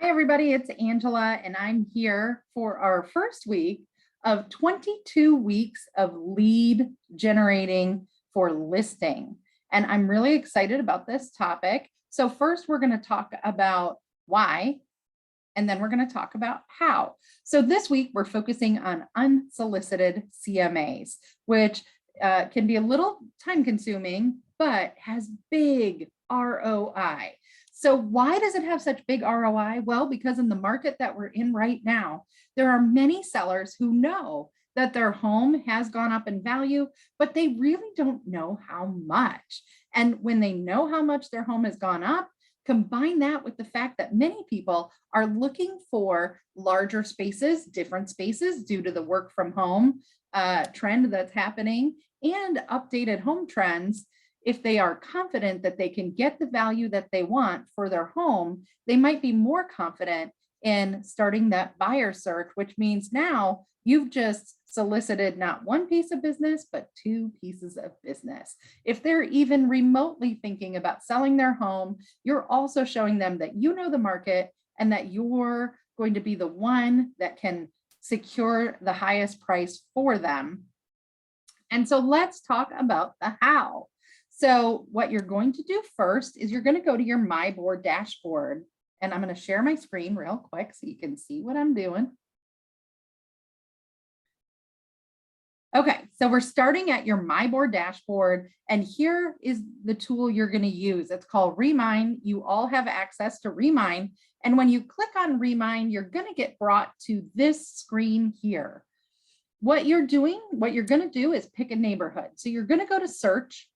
Hi, everybody. It's Angela, and I'm here for our first week of 22 weeks of lead generating for listing. And I'm really excited about this topic. So first, we're going to talk about why, and then we're going to talk about how. So this week, we're focusing on unsolicited CMAs, which can be a little time consuming, but has big ROI. So why does it have such big ROI? Well, because in the market that we're in right now, there are many sellers who know that their home has gone up in value, but they really don't know how much. And when they know how much their home has gone up, combine that with the fact that many people are looking for larger spaces, different spaces due to the work from home trend that's happening and updated home trends. If they are confident that they can get the value that they want for their home, they might be more confident in starting that buyer search, which means now you've just solicited not one piece of business, but two pieces of business. If they're even remotely thinking about selling their home, you're also showing them that you know the market and that you're going to be the one that can secure the highest price for them. And so let's talk about the how. So what you're going to do first is you're going to go to your My Board dashboard, and I'm going to share my screen real quick so you can see what I'm doing. Okay, so we're starting at your My Board dashboard, and here is the tool you're going to use. It's called Remind. You all have access to Remind, and when you click on Remind, you're going to get brought to this screen here. What you're going to do is pick a neighborhood. So you're going to go to search.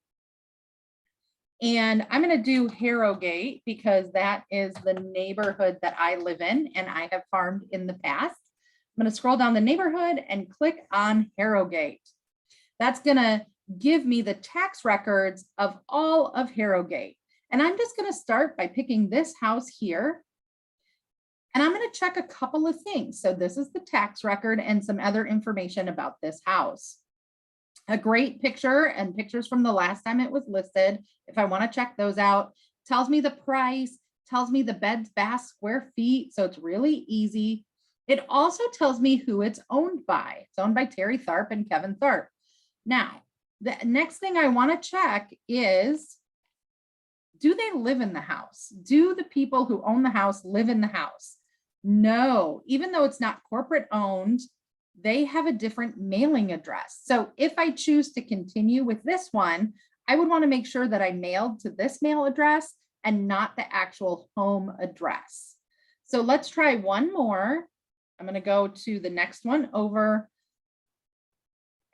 And I'm going to do Harrogate because that is the neighborhood that I live in and I have farmed in the past. I'm going to scroll down the neighborhood and click on Harrogate. That's going to give me the tax records of all of Harrogate. And I'm just going to start by picking this house here. And I'm going to check a couple of things. So this is the tax record and some other information about this house. A great picture and pictures from the last time it was listed. If I want to check those out, tells me the price, tells me the beds, baths, square feet. So it's really easy. It also tells me who it's owned by. It's owned by Terry Tharp and Kevin Tharp. Now, the next thing I want to check is, do they live in the house? Do the people who own the house live in the house? No, even though it's not corporate owned, they have a different mailing address. So if I choose to continue with this one, I would want to make sure that I mailed to this mail address and not the actual home address. So let's try one more. I'm going to go to the next one over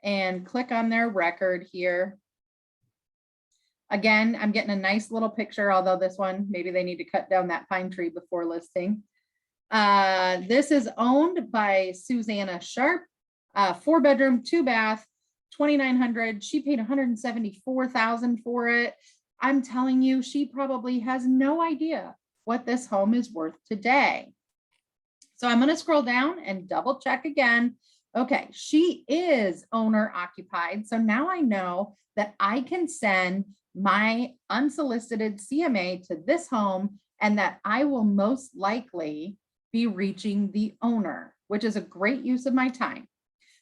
and click on their record here. Again, I'm getting a nice little picture, although this one, maybe they need to cut down that pine tree before listing. This is owned by Susanna Sharp, 4-bedroom, 2-bath, 2,900. She paid $174,000 for it. I'm telling you, she probably has no idea what this home is worth today. So I'm going to scroll down and double check again. Okay, she is owner occupied. So now I know that I can send my unsolicited CMA to this home and that I will most likely be reaching the owner, which is a great use of my time.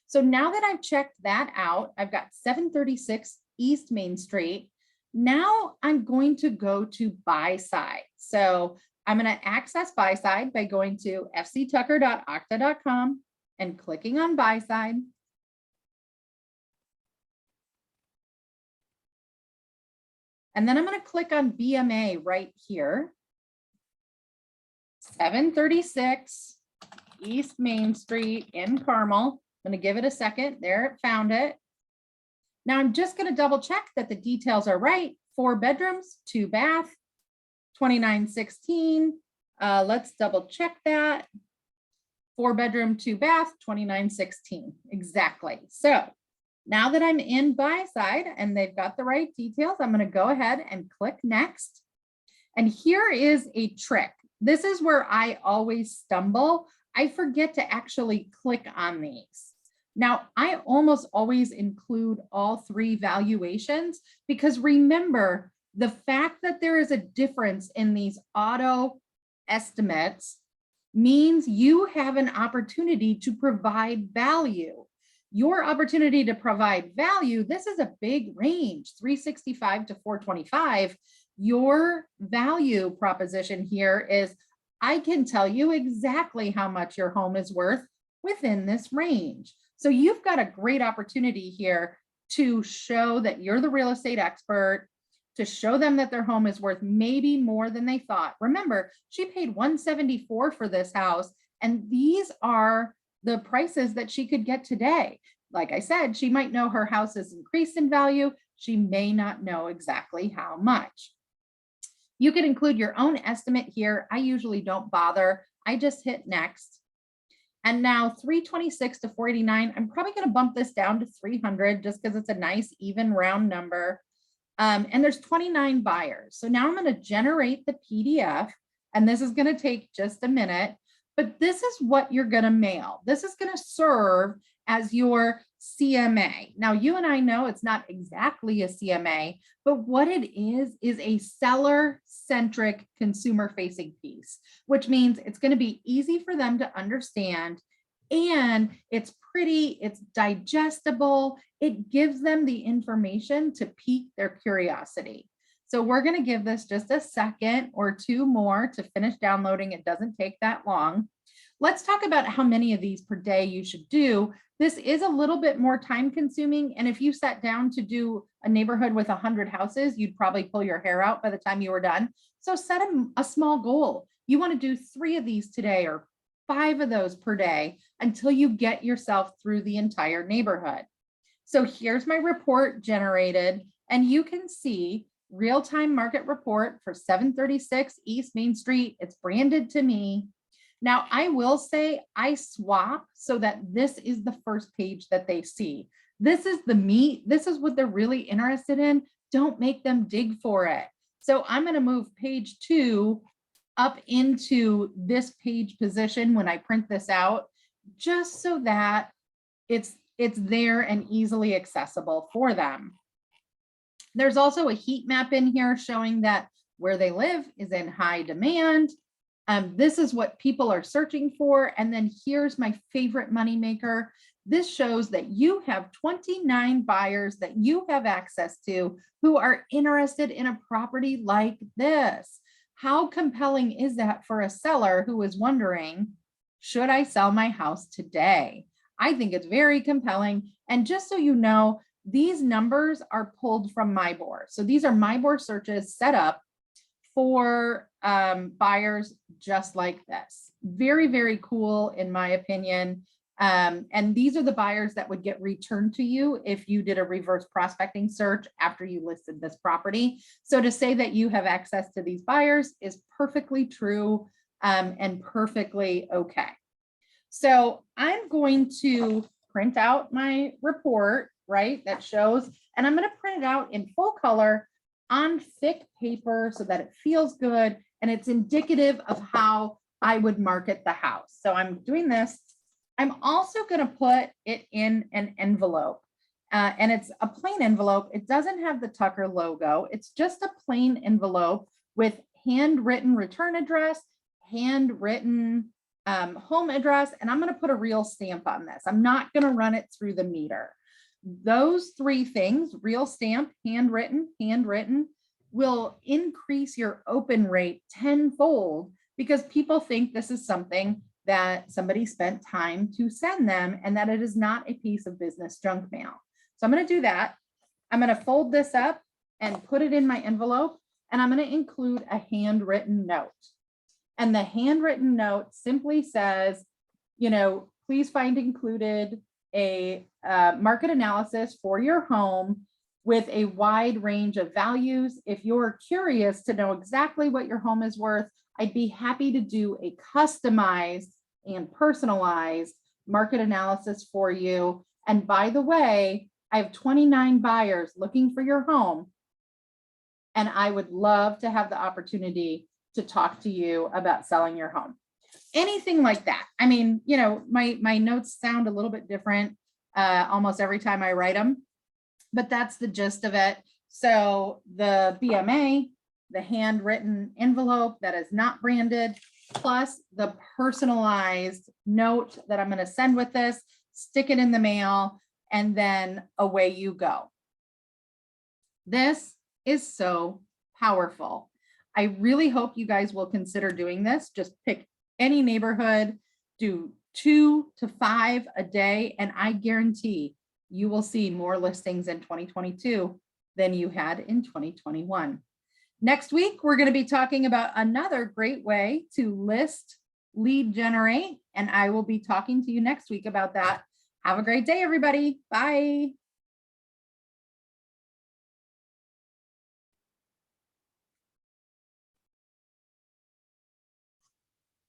So now that I've checked that out, I've got 736 East Main Street. Now I'm going to go to Buyside. So I'm going to access Buyside by going to fctucker.octa.com and clicking on Buyside. And then I'm going to click on BMA right here. 736 East Main Street in Carmel. I'm going to give it a second. There, it found it. Now I'm just going to double check that the details are right. 4 bedrooms, 2-bath, 2916. Let's double check that. 4-bedroom, 2-bath, 2916. Exactly. So now that I'm in Buyside and they've got the right details, I'm going to go ahead and click next. And here is a trick. This is where I always stumble. I forget to actually click on these. Now, I almost always include all 3 valuations because remember, the fact that there is a difference in these auto estimates means you have an opportunity to provide value. Your opportunity to provide value, this is a big range, 365 to 425. Your value proposition here is, I can tell you exactly how much your home is worth within this range. So you've got a great opportunity here to show that you're the real estate expert, to show them that their home is worth maybe more than they thought. Remember, she paid $174 for this house, and these are the prices that she could get today. Like I said, she might know her house has increased in value. She may not know exactly how much. You can include your own estimate here. I usually don't bother. I just hit next. And now 326 to 489, I'm probably going to bump this down to 300 just because it's a nice even round number. And there's 29 buyers. So now I'm going to generate the PDF, and this is going to take just a minute, but this is what you're going to mail. This is going to serve as your CMA. Now, you and I know it's not exactly a CMA, but what it is a seller-centric consumer-facing piece, which means it's going to be easy for them to understand, and it's pretty, it's digestible. It gives them the information to pique their curiosity. So we're going to give this just a second or two more to finish downloading. It doesn't take that long. Let's talk about how many of these per day you should do. This is a little bit more time consuming. And if you sat down to do a neighborhood with 100 houses, you'd probably pull your hair out by the time you were done. So set a small goal. You want to do 3 of these today or 5 of those per day until you get yourself through the entire neighborhood. So here's my report generated, and you can see real-time market report for 736 East Main Street. It's branded to me. Now, I will say I swap so that this is the first page that they see. This is the meat. This is what they're really interested in. Don't make them dig for it. So I'm going to move page 2 up into this page position when I print this out, just so that it's there and easily accessible for them. There's also a heat map in here showing that where they live is in high demand. This is what people are searching for. And then here's my favorite moneymaker. This shows that you have 29 buyers that you have access to who are interested in a property like this. How compelling is that for a seller who is wondering, should I sell my house today? I think it's very compelling. And just so you know, these numbers are pulled from MyBor. So these are MyBor searches set up for buyers just like this. Very, very cool, in my opinion. And these are the buyers that would get returned to you if you did a reverse prospecting search after you listed this property. So to say that you have access to these buyers is perfectly true and perfectly okay. So I'm going to print out my report, right, that shows, and I'm going to print it out in full color on thick paper so that it feels good and it's indicative of how I would market the house. So I'm doing this. I'm also going to put it in an envelope, and it's a plain envelope. It doesn't have the Tucker logo. It's just a plain envelope with handwritten return address, handwritten home address, and I'm going to put a real stamp on this. I'm not going to run it through the meter. Those 3 things, real stamp, handwritten, will increase your open rate tenfold because people think this is something that somebody spent time to send them and that it is not a piece of business junk mail. So I'm going to do that. I'm going to fold this up and put it in my envelope, and I'm going to include a handwritten note. And the handwritten note simply says, you know, please find included a market analysis for your home with a wide range of values. If you're curious to know exactly what your home is worth, I'd be happy to do a customized and personalized market analysis for you. And by the way, I have 29 buyers looking for your home, and I would love to have the opportunity to talk to you about selling your home. Anything like that. I mean, you know, my notes sound a little bit different almost every time I write them, but that's the gist of it. So the BMA, the handwritten envelope that is not branded, plus the personalized note that I'm going to send with this, stick it in the mail, and then away you go. This is so powerful. I really hope you guys will consider doing this. Just pick any neighborhood, do 2 to 5 a day, and I guarantee you will see more listings in 2022 than you had in 2021. Next week, we're going to be talking about another great way to list, lead generate, and I will be talking to you next week about that. Have a great day, everybody. Bye.